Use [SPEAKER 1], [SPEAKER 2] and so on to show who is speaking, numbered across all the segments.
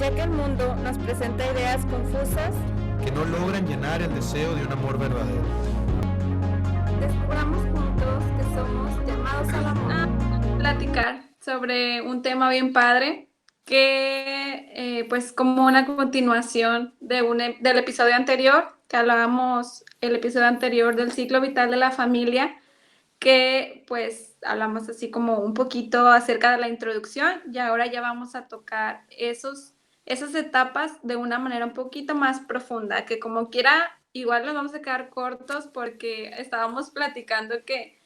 [SPEAKER 1] ya que el mundo nos presenta ideas confusas
[SPEAKER 2] que no logran llenar el deseo de un amor verdadero.
[SPEAKER 1] Descubramos juntos que somos llamados al amor.
[SPEAKER 3] Platicar sobre un tema bien padre que pues como una continuación del episodio anterior, que hablábamos el episodio anterior del ciclo vital de la familia, que pues hablamos así como un poquito acerca de la introducción y ahora ya vamos a tocar esas etapas de una manera un poquito más profunda, que como quiera igual nos vamos a quedar cortos porque estábamos platicando que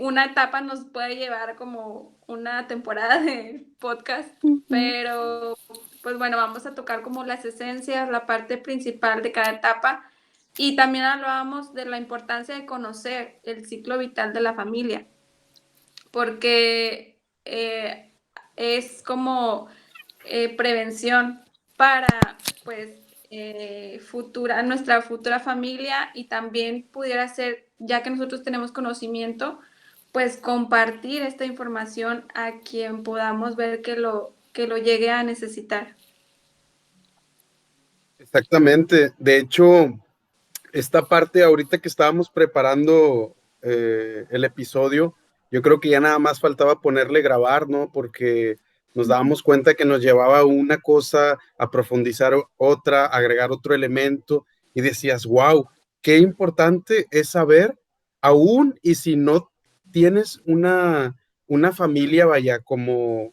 [SPEAKER 3] una etapa nos puede llevar como una temporada de podcast, pero pues bueno, vamos a tocar como las esencias, la parte principal de cada etapa. Y también hablábamos de la importancia de conocer el ciclo vital de la familia, porque es como prevención para pues nuestra futura familia, y también pudiera ser, ya que nosotros tenemos conocimiento, pues compartir esta información a quien podamos ver que lo llegue a necesitar.
[SPEAKER 4] Exactamente. De hecho, esta parte ahorita que estábamos preparando el episodio, yo creo que ya nada más faltaba ponerle grabar, ¿no? Porque nos dábamos cuenta que nos llevaba una cosa a profundizar otra, agregar otro elemento, y decías, wow, qué importante es saber, aún y si no tienes una familia, vaya, como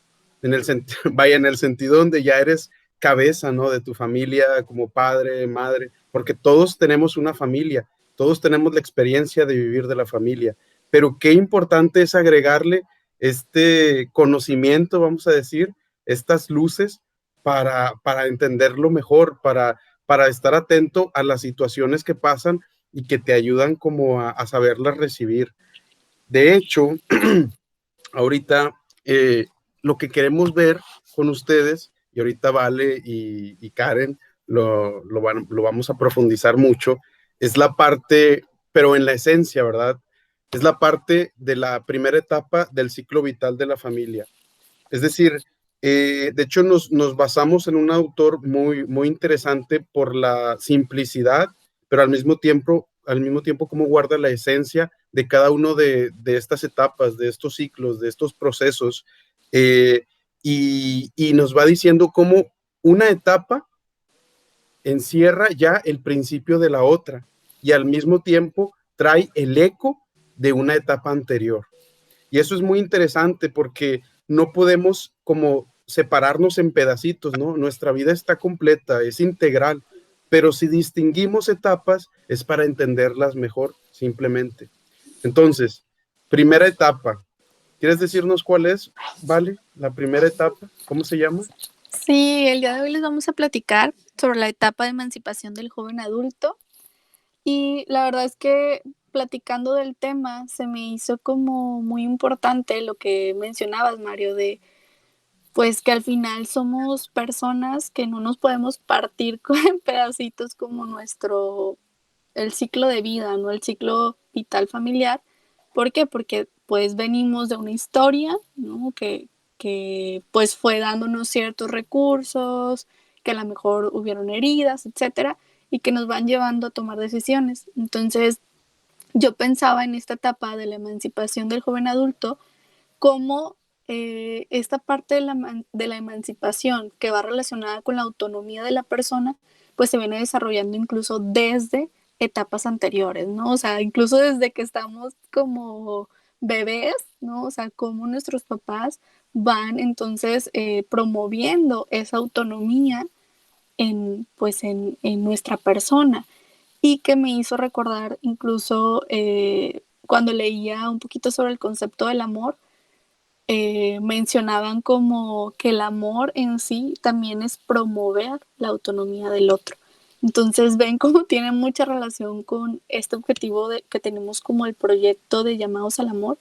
[SPEAKER 4] vaya, en el sentido donde ya eres cabeza, ¿no? De tu familia, como padre, madre, porque todos tenemos una familia, todos tenemos la experiencia de vivir de la familia, pero qué importante es agregarle este conocimiento, vamos a decir, estas luces para entenderlo mejor, para estar atento a las situaciones que pasan y que te ayudan como a saberlas recibir. De hecho, ahorita lo que queremos ver con ustedes, y ahorita Vale y Karen lo vamos a profundizar mucho, es la parte, pero en la esencia, ¿verdad? Es la parte de la primera etapa del ciclo vital de la familia. Es decir, de hecho nos basamos en un autor muy interesante por la simplicidad, pero al mismo tiempo cómo guarda la esencia de cada uno de estas etapas, de estos ciclos, de estos procesos, y nos va diciendo cómo una etapa encierra ya el principio de la otra y al mismo tiempo trae el eco de una etapa anterior. Y eso es muy interesante porque no podemos como separarnos en pedacitos, ¿no? Nuestra vida está completa, es integral, pero si distinguimos etapas es para entenderlas mejor, simplemente. Entonces, primera etapa. ¿Quieres decirnos cuál es, Vale? La primera etapa, ¿cómo se llama?
[SPEAKER 5] Sí, el día de hoy les vamos a platicar sobre la etapa de emancipación del joven adulto. Y la verdad es que platicando del tema se me hizo como muy importante lo que mencionabas, Mario, de pues que al final somos personas que no nos podemos partir en pedacitos como el ciclo de vida, ¿no? El ciclo vital familiar. ¿Por qué? Porque pues venimos de una historia, ¿no? Que pues fue dándonos ciertos recursos, que a lo mejor hubieron heridas, etcétera, y que nos van llevando a tomar decisiones. Entonces, yo pensaba en esta etapa de la emancipación del joven adulto como esta parte de la emancipación que va relacionada con la autonomía de la persona, pues se viene desarrollando incluso desde etapas anteriores, ¿no? O sea, incluso desde que estamos como bebés, ¿no? O sea, cómo nuestros papás van entonces promoviendo esa autonomía en nuestra persona, y que me hizo recordar incluso cuando leía un poquito sobre el concepto del amor, mencionaban como que el amor en sí también es promover la autonomía del otro. Entonces ven cómo tiene mucha relación con este objetivo que tenemos como el proyecto de Llamados al Amor,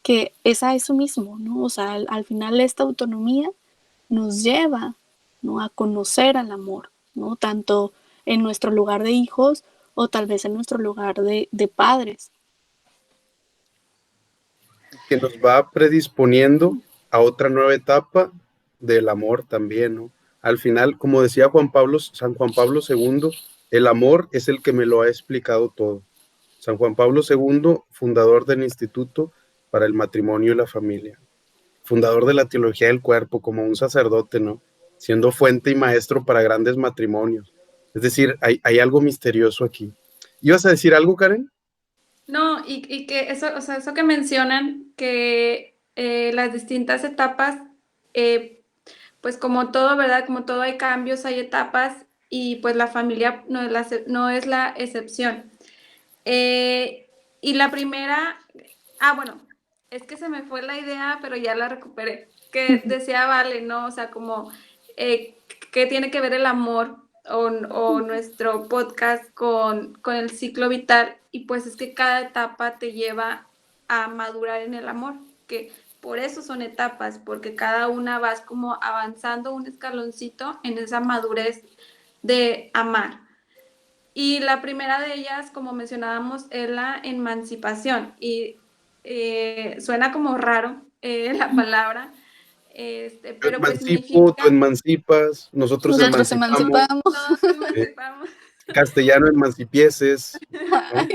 [SPEAKER 5] que es a eso mismo, ¿no? O sea, al final esta autonomía nos lleva, ¿no? A conocer al amor, ¿no? Tanto en nuestro lugar de hijos o tal vez en nuestro lugar de padres.
[SPEAKER 4] Que nos va predisponiendo a otra nueva etapa del amor también, ¿no? al final, como decía San Juan Pablo II, el amor es el que me lo ha explicado todo. San Juan Pablo II, fundador del Instituto para el Matrimonio y la Familia, fundador de la teología del cuerpo, como un sacerdote, ¿no? Siendo fuente y maestro para grandes matrimonios. Es decir, hay algo misterioso aquí. ¿Ibas a decir algo, Karen?
[SPEAKER 3] No, y que eso, o sea, eso que mencionan, que las distintas etapas, pues como todo, ¿verdad? Como todo hay cambios, hay etapas, y pues la familia no es la excepción. Y la primera, bueno, es que se me fue la idea, pero ya la recuperé, que decía Vale, ¿no? O sea, como, ¿qué tiene que ver el amor o nuestro podcast con el ciclo vital? Y pues es que cada etapa te lleva a madurar en el amor, que por eso son etapas, porque cada una vas como avanzando un escaloncito en esa madurez de amar. Y la primera de ellas, como mencionábamos, es la emancipación. Y suena como raro la palabra, pero pues
[SPEAKER 4] Emancipo, tú
[SPEAKER 3] significa...
[SPEAKER 4] emancipas, nosotros
[SPEAKER 5] Nosotros
[SPEAKER 4] emancipamos,
[SPEAKER 5] emancipamos.
[SPEAKER 3] Todos emancipamos.
[SPEAKER 4] castellano emancipieses, ¿no?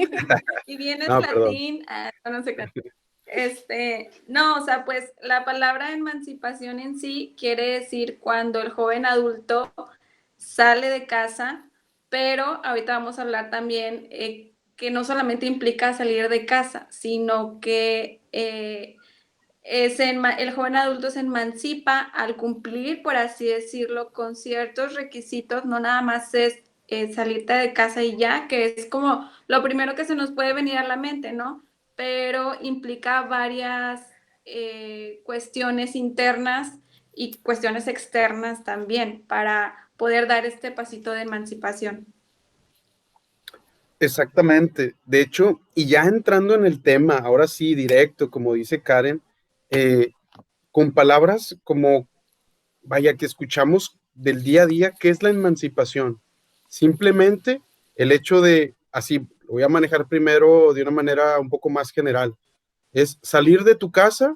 [SPEAKER 3] Y vienes
[SPEAKER 4] No, perdón.
[SPEAKER 3] latín, no sé qué. No, o sea, pues la palabra emancipación en sí quiere decir cuando el joven adulto sale de casa, pero ahorita vamos a hablar también que no solamente implica salir de casa, sino que el joven adulto se emancipa al cumplir, por así decirlo, con ciertos requisitos, no nada más es salirte de casa y ya, que es como lo primero que se nos puede venir a la mente, ¿no? Pero implica varias cuestiones internas y cuestiones externas también para poder dar este pasito de emancipación.
[SPEAKER 4] Exactamente. De hecho, y ya entrando en el tema, ahora sí, directo, como dice Karen, con palabras como, vaya, que escuchamos del día a día, ¿qué es la emancipación? Simplemente el hecho de, así, lo voy a manejar primero de una manera un poco más general, es salir de tu casa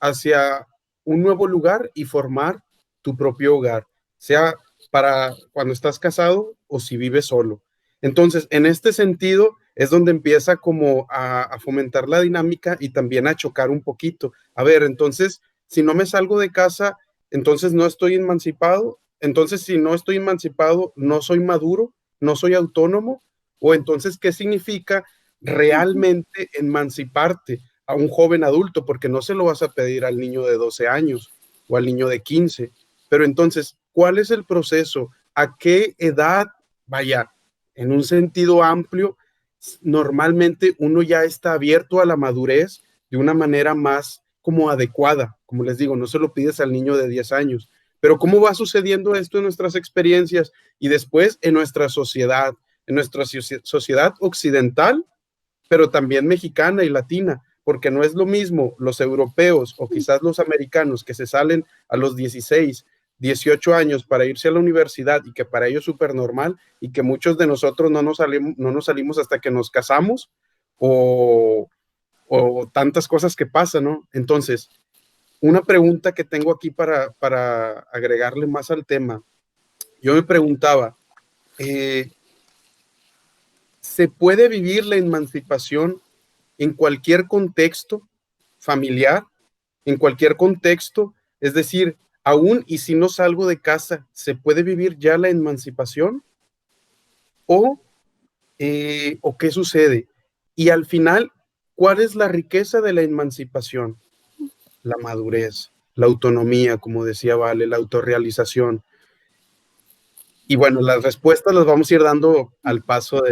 [SPEAKER 4] hacia un nuevo lugar y formar tu propio hogar, sea para cuando estás casado o si vives solo. Entonces, en este sentido es donde empieza como a fomentar la dinámica y también a chocar un poquito. A ver, entonces, si no me salgo de casa, entonces no estoy emancipado. Entonces, si no estoy emancipado, no soy maduro, no soy autónomo. O entonces, ¿qué significa realmente emanciparte a un joven adulto? Porque no se lo vas a pedir al niño de 12 años o al niño de 15. Pero entonces, ¿cuál es el proceso? ¿A qué edad? Vaya, en un sentido amplio, normalmente uno ya está abierto a la madurez de una manera más como adecuada. Como les digo, no se lo pides al niño de 10 años. Pero ¿cómo va sucediendo esto en nuestras experiencias y después en nuestra sociedad occidental, pero también mexicana y latina? Porque no es lo mismo los europeos o quizás los americanos que se salen a los 16, 18 años para irse a la universidad y que para ellos es súper normal, y que muchos de nosotros no nos salimos hasta que nos casamos o tantas cosas que pasan, ¿no? Entonces, una pregunta que tengo aquí para agregarle más al tema. Yo me preguntaba, ¿se puede vivir la emancipación en cualquier contexto familiar, en cualquier contexto? Es decir, aún y si no salgo de casa, ¿se puede vivir ya la emancipación? ¿O qué sucede? Y al final, ¿cuál es la riqueza de la emancipación? La madurez, la autonomía, como decía Vale, la autorrealización. Y bueno, las respuestas las vamos a ir dando al paso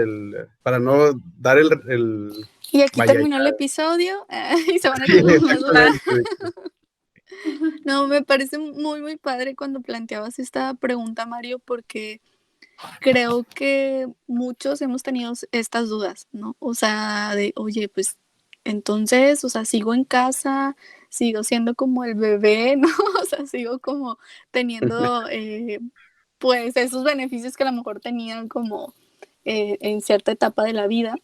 [SPEAKER 4] para no dar el
[SPEAKER 5] Y aquí
[SPEAKER 4] vaya,
[SPEAKER 5] terminó el episodio y se van a
[SPEAKER 4] sí,
[SPEAKER 5] quedar con más dudas.
[SPEAKER 4] exactamente.
[SPEAKER 5] No, me parece muy, muy padre cuando planteabas esta pregunta, Mario, porque creo que muchos hemos tenido estas dudas, ¿no? O sea, de, oye, pues entonces, o sea, sigo en casa, sigo siendo como el bebé, ¿no? O sea, sigo como teniendo, pues, esos beneficios que a lo mejor tenían como en cierta etapa de la vida.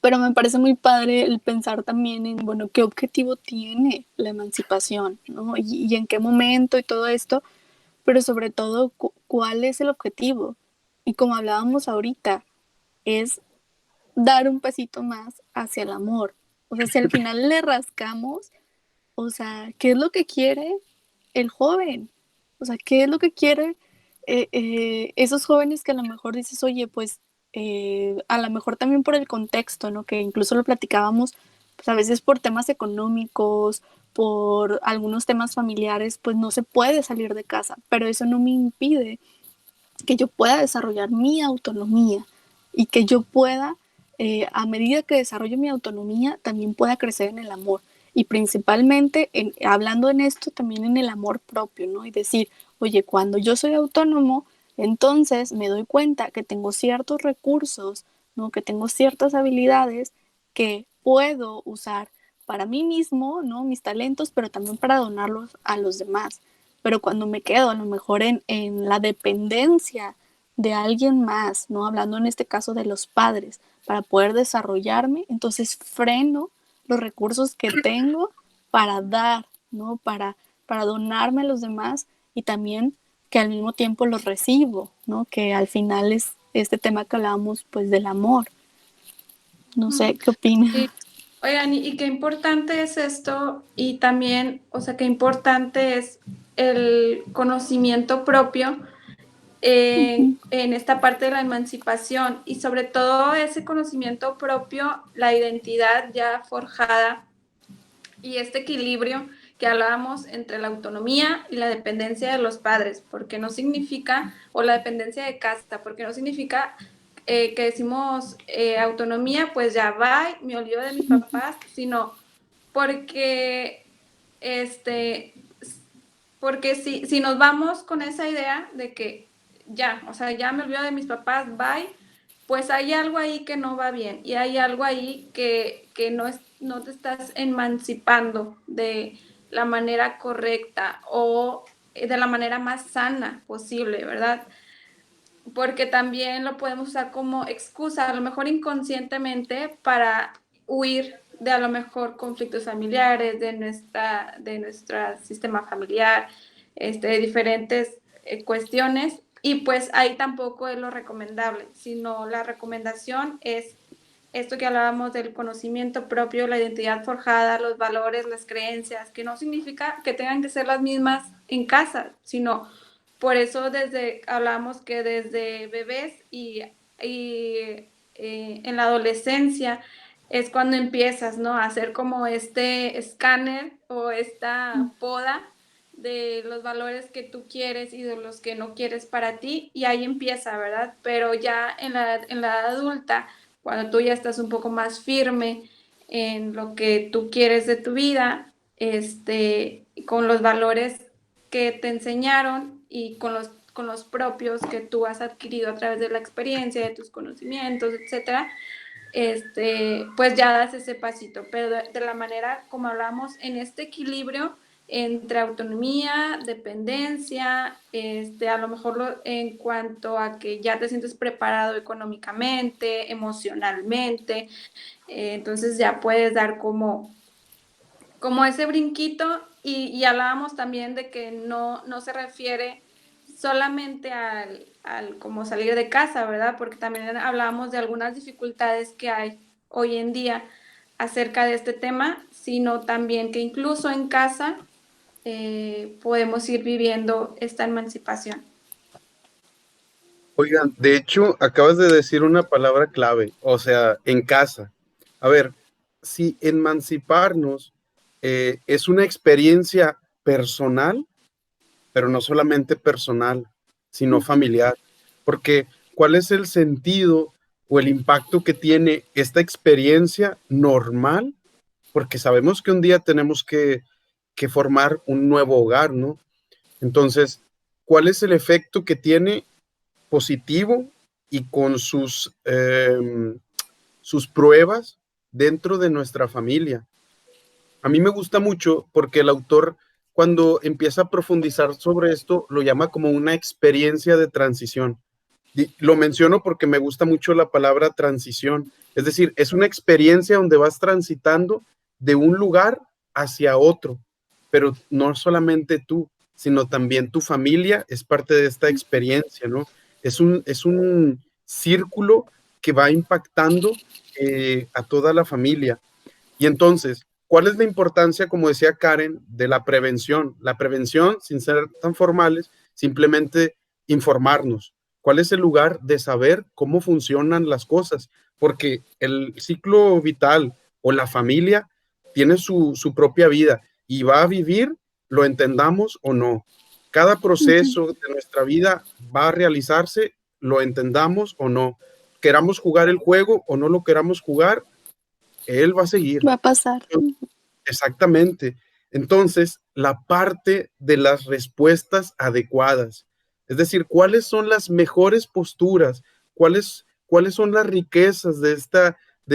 [SPEAKER 5] Pero me parece muy padre el pensar también en, bueno, qué objetivo tiene la emancipación, ¿no? Y en qué momento y todo esto, pero sobre todo, ¿cuál es el objetivo? Y como hablábamos ahorita, es dar un pasito más hacia el amor. O sea, si al final le rascamos, o sea, ¿qué es lo que quiere el joven? O sea, ¿qué es lo que quiere esos jóvenes que a lo mejor dices, oye, pues a lo mejor también por el contexto, ¿no? Que incluso lo platicábamos, pues a veces por temas económicos, por algunos temas familiares, pues no se puede salir de casa, pero eso no me impide que yo pueda desarrollar mi autonomía y que yo pueda, a medida que desarrollo mi autonomía, también pueda crecer en el amor. Y principalmente, hablando en esto, también en el amor propio, ¿no? Y decir, oye, cuando yo soy autónomo, entonces me doy cuenta que tengo ciertos recursos, ¿no? Que tengo ciertas habilidades que puedo usar para mí mismo, ¿no? Mis talentos, pero también para donarlos a los demás. Pero cuando me quedo a lo mejor en la dependencia de alguien más, ¿no? Hablando en este caso de los padres, para poder desarrollarme, entonces freno los recursos que tengo para dar, ¿no? Para donarme a los demás y también que al mismo tiempo los recibo, ¿no? Que al final es este tema que hablábamos, pues, del amor. No sé, ¿qué opinas?
[SPEAKER 3] Sí. Oigan, y qué importante es esto y también, o sea, qué importante es el conocimiento propio en esta parte de la emancipación y sobre todo ese conocimiento propio, la identidad ya forjada y este equilibrio que hablábamos entre la autonomía y la dependencia de los padres, porque no significa, o la dependencia de casta, porque no significa que decimos autonomía, pues ya va, me olvido de mis papás, sino porque porque si nos vamos con esa idea de que ya, o sea, ya me olvido de mis papás, bye, pues hay algo ahí que no va bien y hay algo ahí que no te estás emancipando de la manera correcta o de la manera más sana posible, ¿verdad? Porque también lo podemos usar como excusa, a lo mejor inconscientemente, para huir de a lo mejor conflictos familiares, de nuestro sistema familiar, de diferentes cuestiones, y pues ahí tampoco es lo recomendable, sino la recomendación es esto que hablábamos del conocimiento propio, la identidad forjada, los valores, las creencias, que no significa que tengan que ser las mismas en casa, sino por eso hablamos que desde bebés en la adolescencia es cuando empiezas, ¿no? A hacer como este escáner o esta poda de los valores que tú quieres y de los que no quieres para ti, y ahí empieza, ¿verdad? Pero ya en la edad adulta, cuando tú ya estás un poco más firme en lo que tú quieres de tu vida, con los valores que te enseñaron y con los propios que tú has adquirido a través de la experiencia, de tus conocimientos, etcétera, pues ya das ese pasito, pero de la manera como hablamos, en este equilibrio entre autonomía, dependencia, a lo mejor en cuanto a que ya te sientes preparado económicamente, emocionalmente, entonces ya puedes dar como ese brinquito y hablábamos también de que no se refiere solamente al como salir de casa, ¿verdad? Porque también hablábamos de algunas dificultades que hay hoy en día acerca de este tema, sino también que incluso en casa podemos ir viviendo esta emancipación.
[SPEAKER 4] Oigan, de hecho, acabas de decir una palabra clave, o sea, en casa. A ver, si emanciparnos es una experiencia personal, pero no solamente personal, sino familiar, porque ¿cuál es el sentido o el impacto que tiene esta experiencia normal? Porque sabemos que un día tenemos que formar un nuevo hogar, ¿no? Entonces, ¿cuál es el efecto que tiene positivo y con sus pruebas dentro de nuestra familia? A mí me gusta mucho porque el autor, cuando empieza a profundizar sobre esto, lo llama como una experiencia de transición. Y lo menciono porque me gusta mucho la palabra transición. Es decir, es una experiencia donde vas transitando de un lugar hacia otro, pero no solamente tú, sino también tu familia es parte de esta experiencia, ¿no? Es un círculo que va impactando a toda la familia. Y entonces, ¿cuál es la importancia, como decía Karen, de la prevención? La prevención, sin ser tan formales, simplemente informarnos. ¿Cuál es el lugar de saber cómo funcionan las cosas? Porque el ciclo vital o la familia tiene su propia vida y va a vivir, lo entendamos o no. Cada proceso de nuestra vida va a realizarse, lo entendamos o no. Queramos jugar el juego o no lo queramos jugar, él va a seguir.
[SPEAKER 5] Va a pasar.
[SPEAKER 4] Exactamente. Entonces, la parte de las respuestas adecuadas, es decir, cuáles son las mejores posturas, cuáles son las riquezas de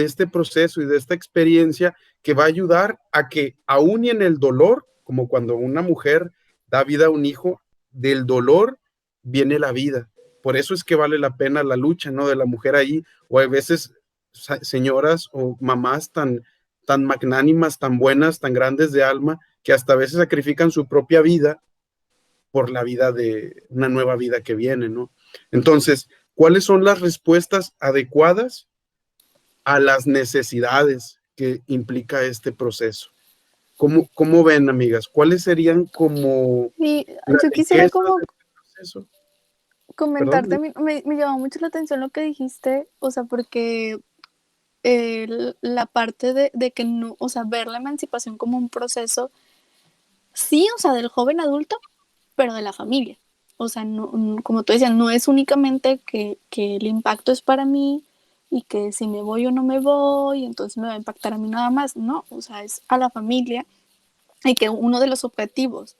[SPEAKER 4] este proceso y de esta experiencia que va a ayudar a que aún y en el dolor, como cuando una mujer da vida a un hijo, del dolor viene la vida. Por eso es que vale la pena la lucha, ¿no? De la mujer ahí, o a veces señoras o mamás tan magnánimas, tan buenas, tan grandes de alma, que hasta a veces sacrifican su propia vida por la vida de una nueva vida que viene, ¿no? Entonces, ¿cuáles son las respuestas adecuadas a las necesidades que implica este proceso? ¿Cómo ven, amigas? ¿Cuáles serían como
[SPEAKER 5] Y
[SPEAKER 4] las
[SPEAKER 5] yo quisiera
[SPEAKER 4] riquezas
[SPEAKER 5] como
[SPEAKER 4] de este proceso?
[SPEAKER 5] comentarte,
[SPEAKER 4] Perdón.
[SPEAKER 5] me llamó mucho la atención lo que dijiste, o sea, porque la parte de que no, o sea, ver la emancipación como un proceso, sí, o sea, del joven adulto, pero de la familia. O sea, como tú decías, no es únicamente que el impacto es para mí y que si me voy o no me voy, entonces me va a impactar a mí nada más. No, o sea, es a la familia y que uno de los objetivos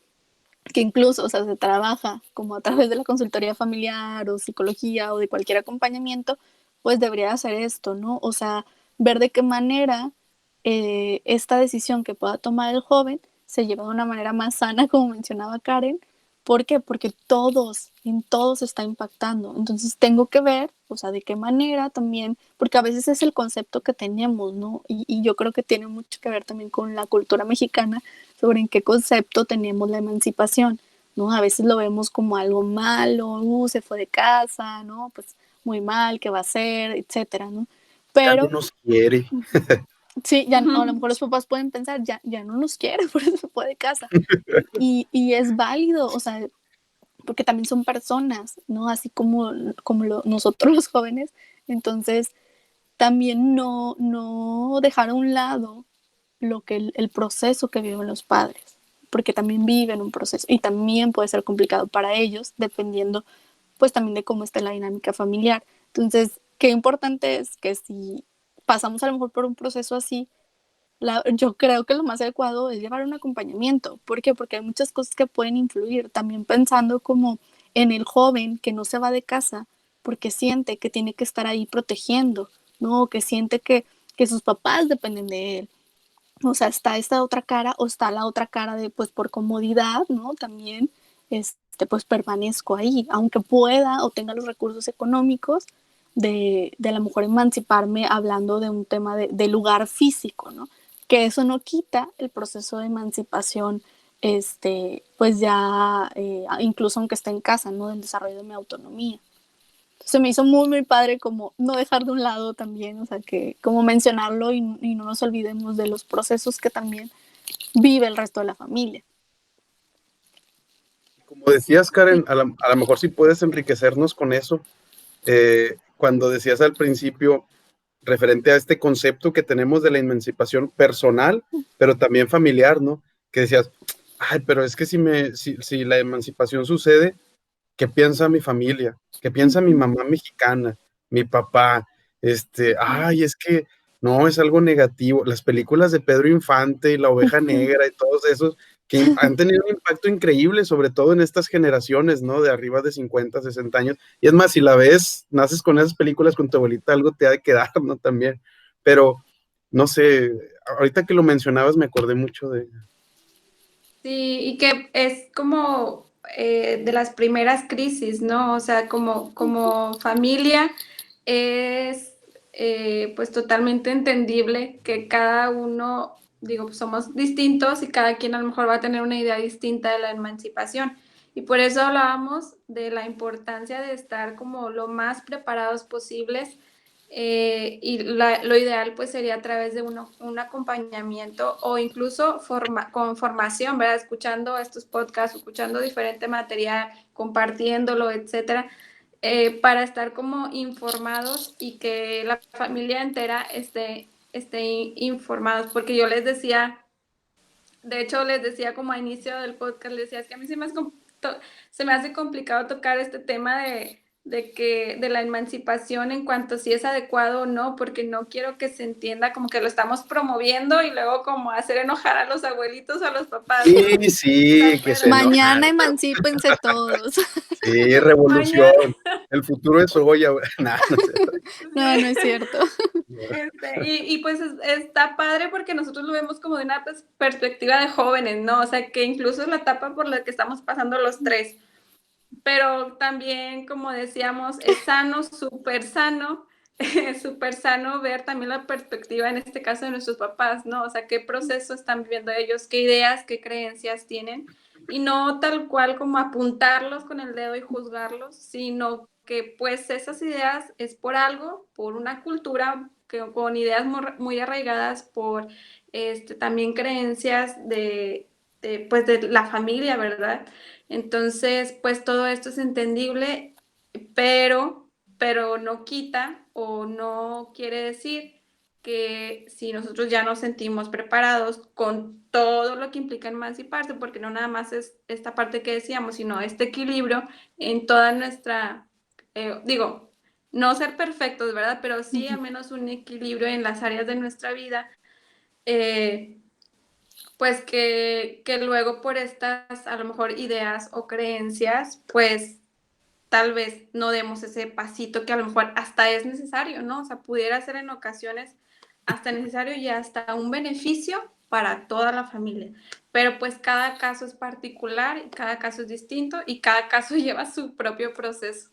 [SPEAKER 5] que incluso, o sea, se trabaja como a través de la consultoría familiar o psicología o de cualquier acompañamiento, pues debería hacer esto, ¿no? O sea, ver de qué manera esta decisión que pueda tomar el joven se lleva de una manera más sana, como mencionaba Karen. ¿Por qué? Porque en todos está impactando. Entonces tengo que ver, o sea, de qué manera también, porque a veces es el concepto que tenemos, ¿no? Y yo creo que tiene mucho que ver también con la cultura mexicana sobre en qué concepto tenemos la emancipación, ¿no? A veces lo vemos como algo malo, se fue de casa, ¿no? Pues muy mal, ¿qué va a hacer? Etcétera, ¿no?
[SPEAKER 4] Ya no
[SPEAKER 5] Pero
[SPEAKER 4] nos quiere.
[SPEAKER 5] sí, ya, a lo mejor los papás pueden pensar, ya no nos quiere, por eso se fue de casa. Y es válido, o sea, porque también son personas, ¿no? Así como nosotros los jóvenes. Entonces, también no dejar a un lado lo que el proceso que viven los padres, porque también viven un proceso y también puede ser complicado para ellos, dependiendo pues también de cómo esté la dinámica familiar. Entonces, qué importante es que si pasamos a lo mejor por un proceso así, yo creo que lo más adecuado es llevar un acompañamiento. ¿Por qué? Porque hay muchas cosas que pueden influir. También pensando como en el joven que no se va de casa porque siente que tiene que estar ahí protegiendo, ¿no? Que siente que sus papás dependen de él. O sea, está esta otra cara o está la otra cara de, pues por comodidad, ¿no? También, pues permanezco ahí, aunque pueda o tenga los recursos económicos de a lo mejor emanciparme hablando de un tema de lugar físico, ¿no? Que eso no quita el proceso de emancipación, pues ya, incluso aunque esté en casa, ¿no? Del desarrollo de mi autonomía. Se me hizo muy, muy padre como no dejar de un lado también, o sea, que como mencionarlo y no nos olvidemos de los procesos que también vive el resto de la familia.
[SPEAKER 4] Como decías, Karen, a lo mejor sí puedes enriquecernos con eso. Cuando decías al principio, referente a este concepto que tenemos de la emancipación personal, pero también familiar, ¿no? Que decías, ay, pero es que si la emancipación sucede, ¿qué piensa mi familia? ¿Qué piensa mi mamá mexicana? Mi papá, ay, es que no, es algo negativo. Las películas de Pedro Infante y La Oveja Negra y todos esos que han tenido un impacto increíble, sobre todo en estas generaciones, ¿no? De arriba de 50, 60 años. Y es más, si la ves, naces con esas películas con tu abuelita, algo te ha de quedar, ¿no? También. Pero, no sé, ahorita que lo mencionabas me acordé mucho de...
[SPEAKER 3] Sí, y que es como de las primeras crisis, ¿no? O sea, como familia es pues totalmente entendible que cada uno, digo, pues somos distintos y cada quien a lo mejor va a tener una idea distinta de la emancipación. Y por eso hablábamos de la importancia de estar como lo más preparados posibles, y lo ideal pues sería a través de un acompañamiento o incluso con formación, ¿verdad? Escuchando estos podcasts, escuchando diferente material, compartiéndolo, etcétera, para estar como informados y que la familia entera esté informados, porque yo les decía, de hecho les decía como a inicio del podcast, les decía, es que a mí se me hace complicado tocar este tema de la emancipación en cuanto a si es adecuado o no, porque no quiero que se entienda como que lo estamos promoviendo y luego como hacer enojar a los abuelitos o a los papás.
[SPEAKER 4] Sí, sí, que se enojan.
[SPEAKER 5] Mañana emancípense todos.
[SPEAKER 4] Sí, revolución.
[SPEAKER 3] Mañana.
[SPEAKER 4] El futuro es hoy. Nah, no sé.
[SPEAKER 5] No, no es cierto.
[SPEAKER 3] Y pues está padre porque nosotros lo vemos como de una perspectiva de jóvenes, ¿no? O sea, que incluso es la etapa por la que estamos pasando los tres. Pero también, como decíamos, es sano, súper sano ver también la perspectiva, en este caso, de nuestros papás, ¿no? O sea, qué proceso están viviendo ellos, qué ideas, qué creencias tienen, y no tal cual como apuntarlos con el dedo y juzgarlos, sino que pues esas ideas es por algo, por una cultura con ideas muy arraigadas, por también creencias pues de la familia, ¿verdad? Entonces, pues todo esto es entendible, pero no quita o no quiere decir que si nosotros ya nos sentimos preparados con todo lo que implica emanciparse, porque no nada más es esta parte que decíamos, sino este equilibrio en toda nuestra, digo, no ser perfectos, ¿verdad? Pero sí al menos un equilibrio en las áreas de nuestra vida, pues que luego por estas a lo mejor ideas o creencias, pues tal vez no demos ese pasito que a lo mejor hasta es necesario, ¿no? O sea, pudiera ser en ocasiones hasta necesario y hasta un beneficio para toda la familia. Pero pues cada caso es particular, y cada caso es distinto y cada caso lleva su propio proceso.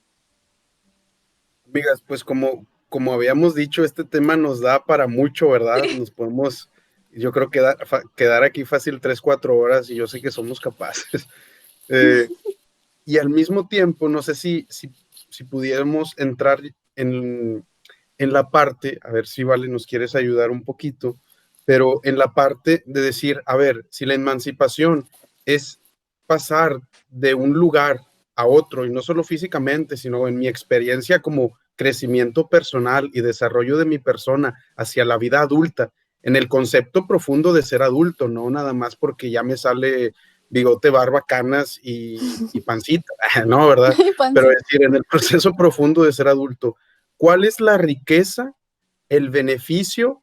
[SPEAKER 4] Amigas, pues como habíamos dicho, este tema nos da para mucho, ¿verdad? Nos podemos, yo creo, quedar aquí fácil 3-4 horas y yo sé que somos capaces. Y al mismo tiempo, no sé si pudiéramos entrar en la parte, a ver si Vale nos quieres ayudar un poquito, pero en la parte de decir, a ver, si la emancipación es pasar de un lugar a otro, y no solo físicamente, sino en mi experiencia como crecimiento personal y desarrollo de mi persona hacia la vida adulta, en el concepto profundo de ser adulto, no nada más porque ya me sale bigote, barba, canas y pancita, ¿no? ¿Verdad? Pero es decir, en el proceso profundo de ser adulto, ¿cuál es la riqueza, el beneficio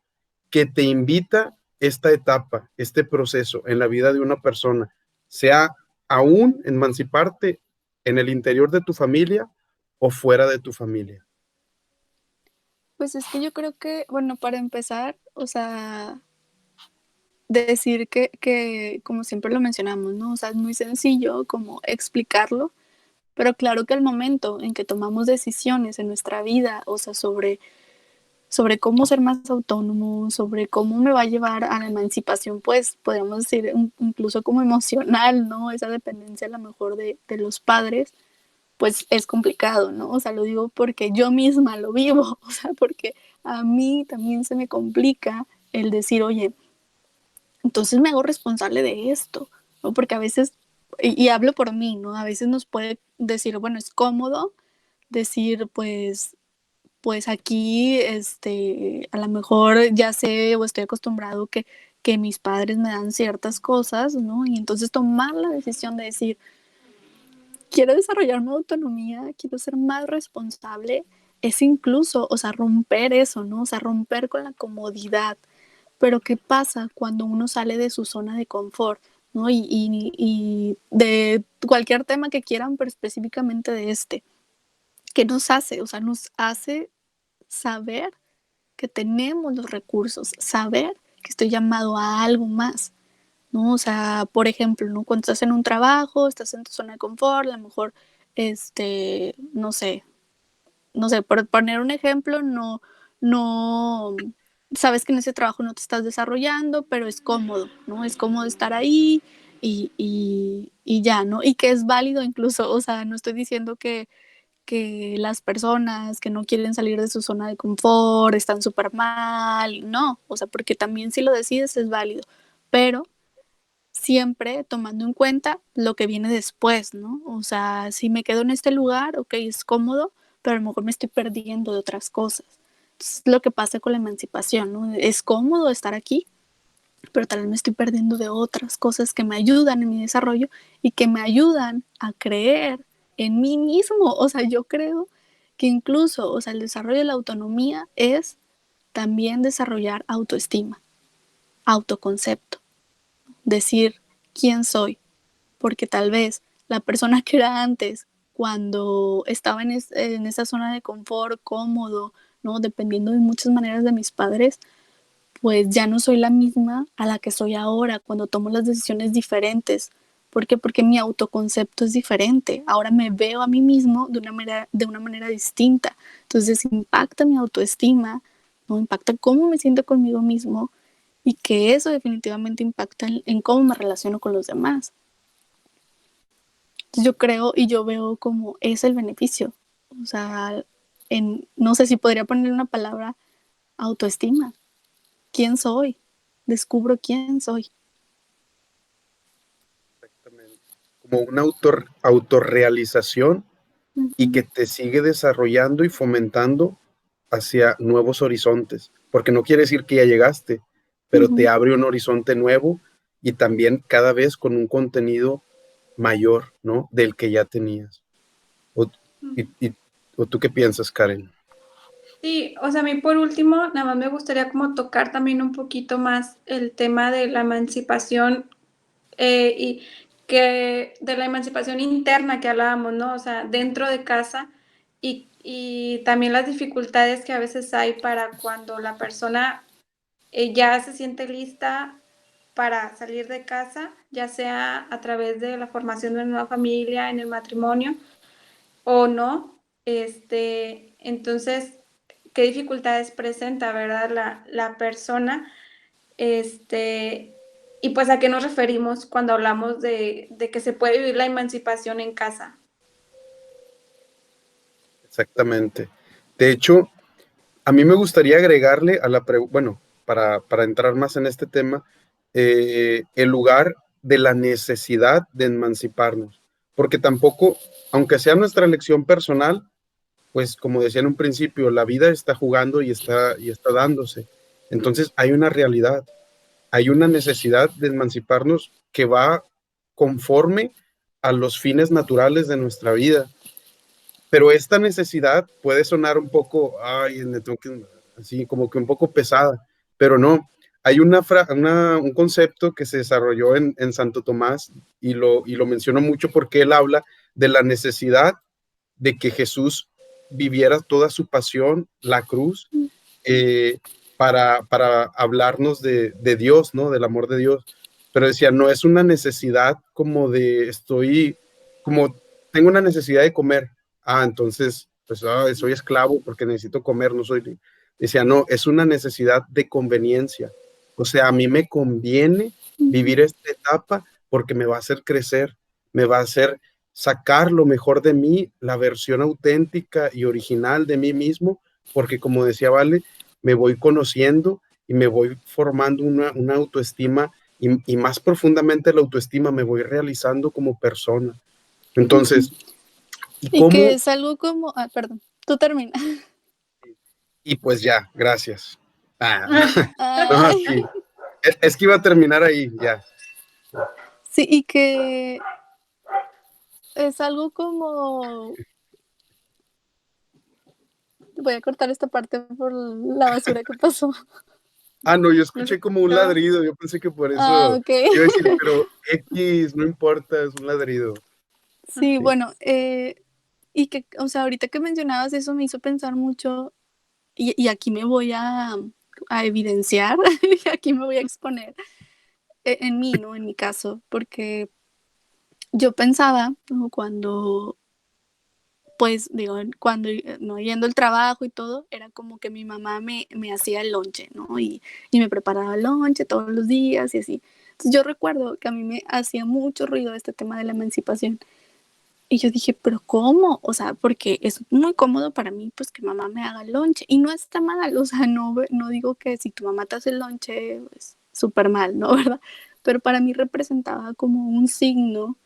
[SPEAKER 4] que te invita esta etapa, este proceso en la vida de una persona, sea aún emanciparte en el interior de tu familia o fuera de tu familia?
[SPEAKER 5] Pues es que yo creo que, bueno, para empezar, o sea, decir que como siempre lo mencionamos, ¿no? O sea, es muy sencillo como explicarlo, pero claro que al momento en que tomamos decisiones en nuestra vida, o sea, sobre cómo ser más autónomo, sobre cómo me va a llevar a la emancipación, pues podríamos decir incluso como emocional, ¿no? Esa dependencia a lo mejor de los padres, pues es complicado, ¿no? O sea, lo digo porque yo misma lo vivo, o sea, porque a mí también se me complica el decir, oye, entonces me hago responsable de esto, ¿no? Porque a veces, y hablo por mí, ¿no? A veces nos puede decir, bueno, es cómodo decir, pues aquí, a lo mejor ya sé o estoy acostumbrado que mis padres me dan ciertas cosas, ¿no? Y entonces tomar la decisión de decir, quiero desarrollar mi autonomía, quiero ser más responsable, es incluso, o sea, romper eso, ¿no? O sea, romper con la comodidad. Pero ¿qué pasa cuando uno sale de su zona de confort? ¿No? Y de cualquier tema que quieran, pero específicamente de este. ¿Qué nos hace? O sea, nos hace saber que tenemos los recursos, saber que estoy llamado a algo más, ¿no? O sea, por ejemplo, ¿no? Cuando estás en un trabajo, estás en tu zona de confort, a lo mejor, no sé, por poner un ejemplo, no, sabes que en ese trabajo no te estás desarrollando, pero es cómodo, ¿no? Es cómodo estar ahí, y ya, ¿no? Y que es válido incluso, o sea, no estoy diciendo que las personas que no quieren salir de su zona de confort están súper mal, no, o sea, porque también si lo decides es válido, pero siempre tomando en cuenta lo que viene después, ¿no? O sea, si me quedo en este lugar, ok, es cómodo, pero a lo mejor me estoy perdiendo de otras cosas. Entonces, lo que pasa con la emancipación, ¿no? Es cómodo estar aquí, pero tal vez me estoy perdiendo de otras cosas que me ayudan en mi desarrollo y que me ayudan a creer en mí mismo. O sea, yo creo que incluso, o sea, el desarrollo de la autonomía es también desarrollar autoestima, autoconcepto, decir quién soy, porque tal vez la persona que era antes, cuando estaba en esa zona de confort, cómodo, ¿no? Dependiendo de muchas maneras de mis padres, pues ya no soy la misma a la que soy ahora, cuando tomo las decisiones diferentes. ¿Por qué? Porque mi autoconcepto es diferente. Ahora me veo a mí mismo de una manera distinta. Entonces impacta mi autoestima, ¿no? Impacta cómo me siento conmigo mismo y que eso definitivamente impacta en cómo me relaciono con los demás. Entonces yo creo y yo veo como es el beneficio. O sea, no sé si podría poner una palabra, autoestima. ¿Quién soy? Descubro quién soy.
[SPEAKER 4] Exactamente. Como una autorrealización y que te sigue desarrollando y fomentando hacia nuevos horizontes, porque no quiere decir que ya llegaste, pero te abre un horizonte nuevo y también cada vez con un contenido mayor, ¿no? Del que ya tenías. ¿O, ¿o tú qué piensas, Karen?
[SPEAKER 3] Sí, o sea, a mí por último, nada más me gustaría como tocar también un poquito más el tema de la emancipación y que de la emancipación interna que hablábamos, ¿no? O sea, dentro de casa y también las dificultades que a veces hay para cuando la persona ya se siente lista para salir de casa, ya sea a través de la formación de una nueva familia, en el matrimonio o no. Entonces, ¿qué dificultades presenta, verdad, la persona? Y pues a qué nos referimos cuando hablamos de que se puede vivir la emancipación en casa.
[SPEAKER 4] Exactamente. De hecho, a mí me gustaría agregarle a la pregunta, bueno, para entrar más en este tema, el lugar de la necesidad de emanciparnos, porque tampoco, aunque sea nuestra elección personal, pues como decía en un principio, la vida está jugando y está dándose. Entonces hay una realidad, hay una necesidad de emanciparnos que va conforme a los fines naturales de nuestra vida. Pero esta necesidad puede sonar un poco, ay, así como que un poco pesada, pero no. Hay un concepto que se desarrolló en Santo Tomás y lo menciono mucho porque él habla de la necesidad de que Jesús viviera toda su pasión, la cruz, eh, para hablarnos de Dios, ¿no? Del amor de Dios. Pero decía, no es una necesidad como como tengo una necesidad de comer. Entonces, pues soy esclavo porque necesito comer, no soy. Decía, no, es una necesidad de conveniencia. O sea, a mí me conviene vivir esta etapa porque me va a hacer crecer, me va a hacer sacar lo mejor de mí, la versión auténtica y original de mí mismo, porque como decía Vale, me voy conociendo y me voy formando una autoestima y más profundamente la autoestima me voy realizando como persona. Entonces, ¿y
[SPEAKER 5] Y que
[SPEAKER 4] cómo?
[SPEAKER 5] es algo como, perdón, tú termina.
[SPEAKER 4] Y pues ya, gracias. No,
[SPEAKER 5] Ay,
[SPEAKER 4] sí. Es que iba a terminar ahí, ya.
[SPEAKER 5] sí, y que es algo como, voy a cortar esta parte por la basura que pasó.
[SPEAKER 4] No, yo
[SPEAKER 3] No sé,
[SPEAKER 4] escuché como un
[SPEAKER 3] no.
[SPEAKER 4] ladrido, yo pensé que por eso
[SPEAKER 5] Ok.
[SPEAKER 4] iba a decir, pero X, no importa, es un ladrido.
[SPEAKER 5] Sí,
[SPEAKER 4] Sí.
[SPEAKER 5] bueno, y que, o sea, ahorita que mencionabas eso me hizo pensar mucho, y aquí me voy a evidenciar, y aquí me voy a exponer en mí, ¿no? En mi caso, porque yo pensaba, ¿no? Cuando, pues, digo, cuando, no yendo al trabajo y todo, era como que mi mamá me hacía el lonche, ¿no? Y me preparaba el lonche todos los días y así. Yo recuerdo que a mí me hacía mucho ruido este tema de la emancipación. Y yo dije, ¿pero cómo? O sea, porque es muy cómodo para mí, pues que mamá me haga el lonche. Y no está mal, o sea, no digo que si tu mamá te hace el lonche, pues súper mal, ¿no? ¿Verdad? Pero para mí representaba como un signo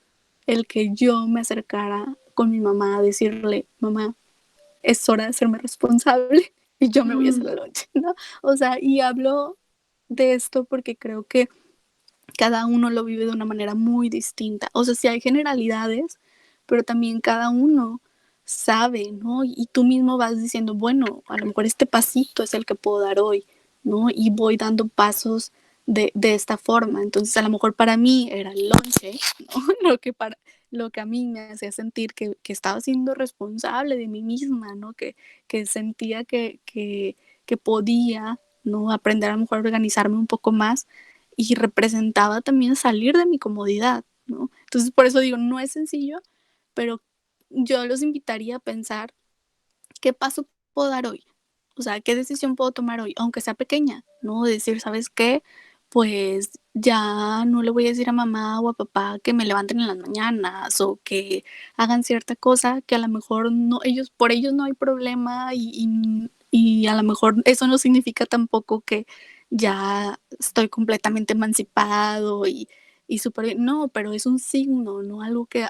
[SPEAKER 5] el que yo me acercara con mi mamá a decirle, mamá, es hora de hacerme responsable y yo me voy a hacer la lonche, ¿no? O sea, y hablo de esto porque creo que cada uno lo vive de una manera muy distinta. O sea, sí hay generalidades, pero también cada uno sabe, ¿no? Y tú mismo vas diciendo, bueno, a lo mejor este pasito es el que puedo dar hoy, ¿no? Y voy dando pasos de esta forma. Entonces, a lo mejor para mí era el lonche, ¿no? Lo que a mí me hacía sentir que estaba siendo responsable de mí misma, ¿no? Que sentía que podía, ¿no? Aprender a lo mejor a organizarme un poco más y representaba también salir de mi comodidad, ¿no? Entonces, por eso digo, no es sencillo, pero yo los invitaría a pensar qué paso puedo dar hoy, o sea, qué decisión puedo tomar hoy, aunque sea pequeña, ¿no? Decir, ¿sabes qué? Pues ya no le voy a decir a mamá o a papá que me levanten en las mañanas o que hagan cierta cosa que a lo mejor no, por ellos no hay problema y a lo mejor eso no significa tampoco que ya estoy completamente emancipado y súper bien. No, pero es un signo, ¿no? Algo que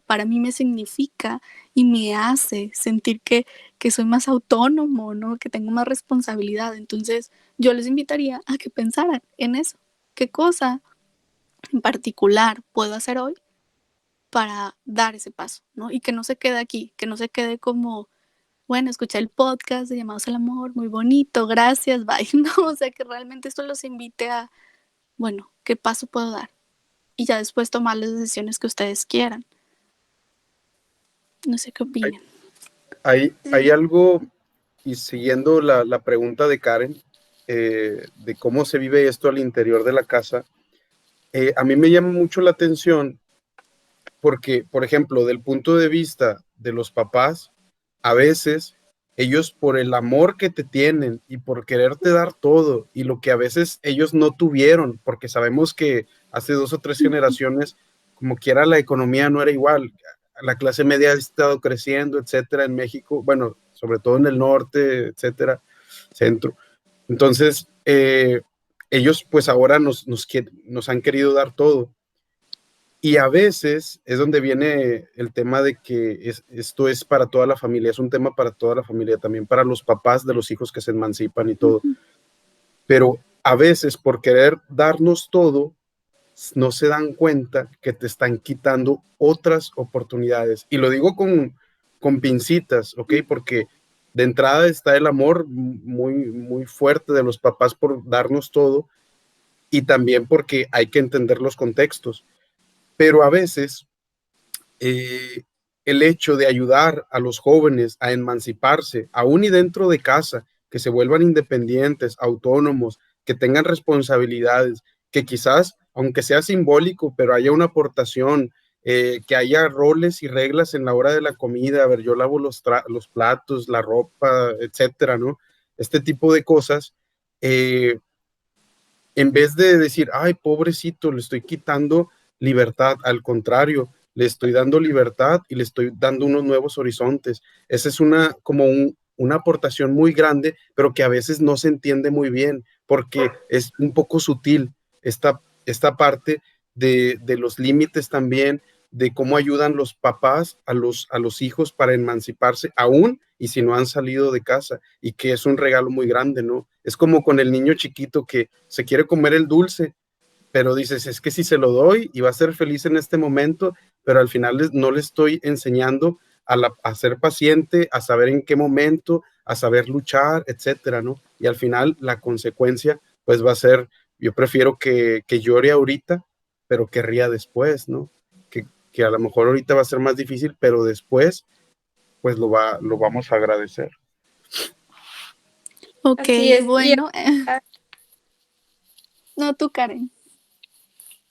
[SPEAKER 5] para mí me significa y me hace sentir que soy más autónomo, ¿no? Que tengo más responsabilidad. Entonces, yo les invitaría a que pensaran en eso. ¿Qué cosa en particular puedo hacer hoy para dar ese paso, ¿no? Y que no se quede aquí, que no se quede como, bueno, escuché el podcast de Llamados al Amor, muy bonito, gracias, bye, ¿no? O sea, que realmente esto los invite a, bueno, ¿qué paso puedo dar? Y ya después tomar las decisiones que ustedes quieran. No sé qué opinen.
[SPEAKER 4] Hay algo, y siguiendo la pregunta de Karen, de cómo se vive esto al interior de la casa, a mí me llama mucho la atención porque, por ejemplo, del punto de vista de los papás, a veces ellos por el amor que te tienen y por quererte dar todo y lo que a veces ellos no tuvieron, porque sabemos que hace 2 o 3 generaciones, como quiera, la economía no era igual. La clase media ha estado creciendo, etcétera, en México, bueno, sobre todo en el norte, etcétera, centro. Entonces, ellos pues ahora nos han querido dar todo. Y a veces es donde viene el tema de que esto es para toda la familia, es un tema para toda la familia, también para los papás de los hijos que se emancipan y todo. Pero a veces por querer darnos todo, no se dan cuenta que te están quitando otras oportunidades. Y lo digo con pincitas, ¿ok? Porque de entrada está el amor muy, muy fuerte de los papás por darnos todo y también porque hay que entender los contextos. Pero a veces el hecho de ayudar a los jóvenes a emanciparse, aún y dentro de casa, que se vuelvan independientes, autónomos, que tengan responsabilidades, que quizás, aunque sea simbólico, pero haya una aportación, que haya roles y reglas en la hora de la comida, a ver, yo lavo los platos, la ropa, etcétera, ¿no? Este tipo de cosas, en vez de decir, ay, pobrecito, le estoy quitando libertad, al contrario, le estoy dando libertad y le estoy dando unos nuevos horizontes. Esa es una aportación muy grande, pero que a veces no se entiende muy bien, porque es un poco sutil esta parte de los límites también, de cómo ayudan los papás a los hijos para emanciparse, aún y si no han salido de casa, y que es un regalo muy grande, ¿no? Es como con el niño chiquito que se quiere comer el dulce, pero dices, es que si se lo doy y va a ser feliz en este momento, pero al final no le estoy enseñando a ser paciente, a saber en qué momento, a saber luchar, etcétera, ¿no? Y al final la consecuencia, pues va a ser, yo prefiero que llore ahorita, pero que ría después, ¿no? Que a lo mejor ahorita va a ser más difícil, pero después, pues lo vamos a agradecer.
[SPEAKER 5] Ok,
[SPEAKER 3] Así es.
[SPEAKER 5] bueno. No, tú, Karen.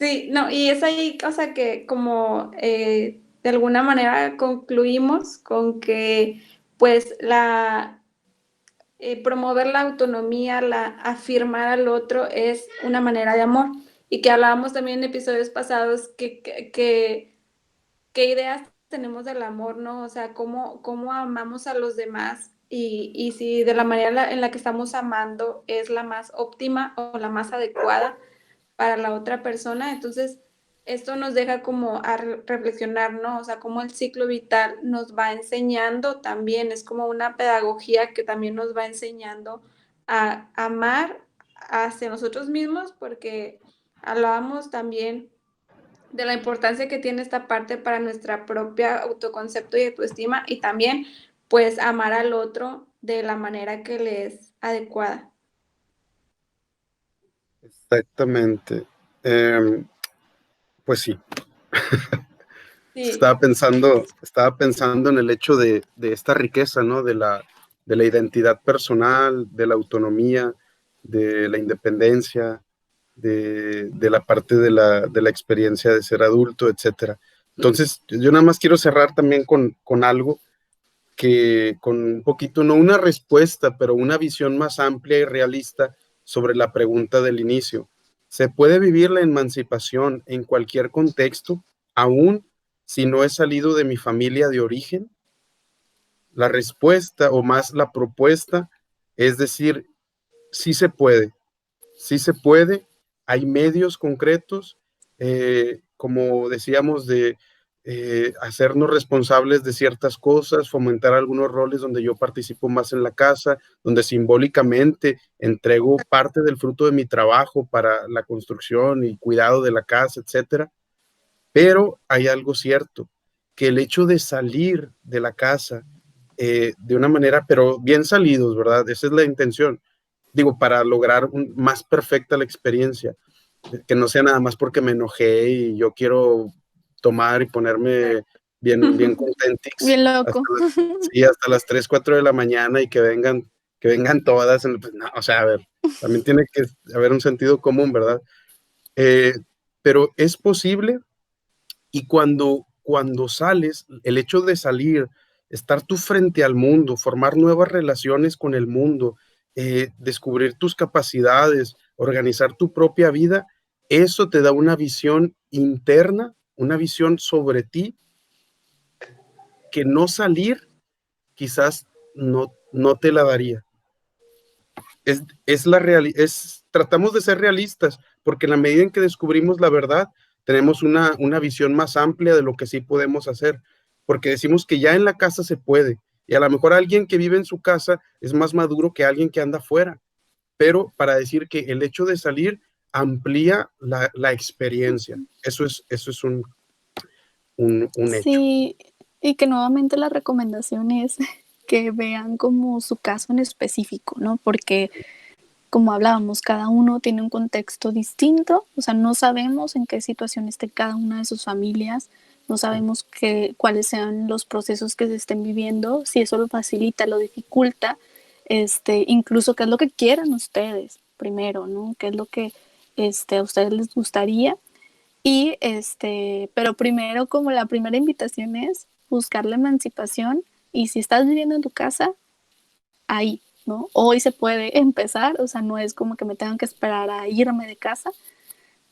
[SPEAKER 3] Sí, no, y es ahí, o sea, que como de alguna manera concluimos con que pues promover la autonomía, afirmar al otro es una manera de amor. y que hablábamos también en episodios pasados qué ideas tenemos del amor, ¿no? O sea, cómo amamos a los demás y si de la manera en la que estamos amando es la más óptima o la más adecuada para la otra persona. Entonces, esto nos deja como a reflexionar, ¿no? O sea, cómo el ciclo vital nos va enseñando también, es como una pedagogía que también nos va enseñando a amar hacia nosotros mismos, porque hablábamos también de la importancia que tiene esta parte para nuestra propia autoconcepto y autoestima y también pues amar al otro de la manera que le es adecuada.
[SPEAKER 4] Exactamente. Pues sí,
[SPEAKER 3] Sí,
[SPEAKER 4] estaba pensando en el hecho de esta riqueza, ¿no? De la identidad personal, de la autonomía, de la independencia, de la parte de la experiencia de ser adulto, etcétera. Entonces, yo nada más quiero cerrar también con algo con un poquito, no una respuesta, pero una visión más amplia y realista sobre la pregunta del inicio. ¿Se puede vivir la emancipación en cualquier contexto, aún si no he salido de mi familia de origen? La respuesta, o más la propuesta, es decir, sí se puede, sí se puede, hay medios concretos, como decíamos, de hacernos responsables de ciertas cosas, fomentar algunos roles donde yo participo más en la casa, donde simbólicamente entrego parte del fruto de mi trabajo para la construcción y cuidado de la casa, etcétera. Pero hay algo cierto, que el hecho de salir de la casa de una manera, pero bien salidos, ¿verdad? Esa es la intención, digo, para lograr más perfecta la experiencia, que no sea nada más porque me enojé y yo quiero tomar y ponerme bien contentix
[SPEAKER 5] Bien loco.
[SPEAKER 4] sí, hasta las 3 4 de la mañana y que vengan todas, pues, no, o sea, a ver, también tiene que haber un sentido común, ¿verdad? Eh, pero es posible, y cuando sales, el hecho de salir, estar tú frente al mundo, formar nuevas relaciones con el mundo, descubrir tus capacidades, organizar tu propia vida, eso te da una visión interna, una visión sobre ti, que no salir quizás no te la daría. Tratamos de ser realistas, porque en la medida en que descubrimos la verdad, tenemos una visión más amplia de lo que sí podemos hacer, porque decimos que ya en la casa se puede, y a lo mejor alguien que vive en su casa es más maduro que alguien que anda afuera, pero para decir que el hecho de salir amplía la experiencia, eso es un hecho.
[SPEAKER 5] Sí, y que nuevamente la recomendación es que vean como su caso en específico, ¿no? Porque como hablábamos, cada uno tiene un contexto distinto, o sea, no sabemos en qué situación esté cada una de sus familias, no sabemos cuáles sean los procesos que se estén viviendo, si eso lo facilita, lo dificulta, incluso qué es lo que quieran ustedes primero, ¿no? ¿Qué es lo que a ustedes les gustaría? Y pero primero, como la primera invitación es buscar la emancipación, y si estás viviendo en tu casa, ahí, ¿no? Hoy se puede empezar, o sea, no es como que me tengan que esperar a irme de casa.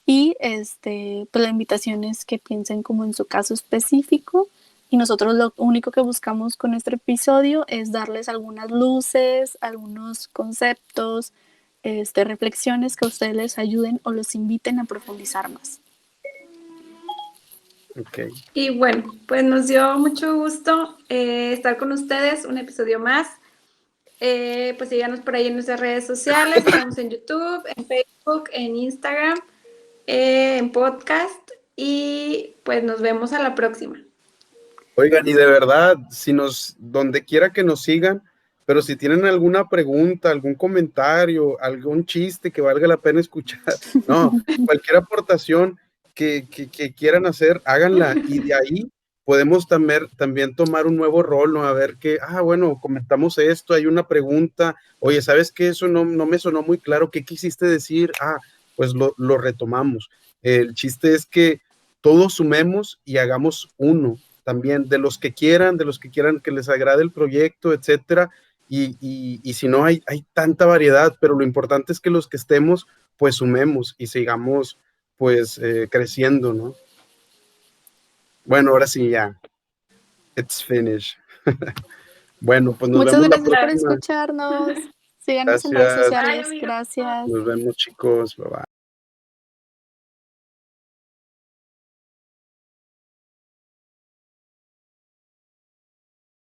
[SPEAKER 5] Y pues la invitación es que piensen como en su caso específico, y nosotros lo único que buscamos con este episodio es darles algunas luces, algunos conceptos, reflexiones que a ustedes les ayuden o los inviten a profundizar más.
[SPEAKER 4] Okay.
[SPEAKER 3] y bueno, pues nos dio mucho gusto estar con ustedes, un episodio más. Pues síganos por ahí en nuestras redes sociales, estamos en YouTube, en Facebook, en Instagram, en podcast, y pues nos vemos a la próxima.
[SPEAKER 4] Oigan, y de verdad, donde quiera que nos sigan, pero si tienen alguna pregunta, algún comentario, algún chiste que valga la pena escuchar, no, cualquier aportación que quieran hacer, háganla, y de ahí podemos también tomar un nuevo rol, ¿no? A ver bueno, comentamos esto, hay una pregunta, oye, ¿sabes qué? Eso no me sonó muy claro, ¿qué quisiste decir? Pues lo retomamos. El chiste es que todos sumemos y hagamos uno también, de los que quieran que les agrade el proyecto, etcétera, y si no, hay tanta variedad, pero lo importante es que los que estemos, pues sumemos y sigamos pues creciendo, ¿no? Bueno, ahora sí ya. It's finished. Bueno, pues nos
[SPEAKER 5] Muchas
[SPEAKER 4] vemos la
[SPEAKER 5] gracias por
[SPEAKER 4] próxima.
[SPEAKER 5] escucharnos. Síganos en redes
[SPEAKER 4] Gracias.
[SPEAKER 5] sociales.
[SPEAKER 3] Ay, amiga.
[SPEAKER 5] Gracias.
[SPEAKER 4] Nos vemos, chicos. Bye bye.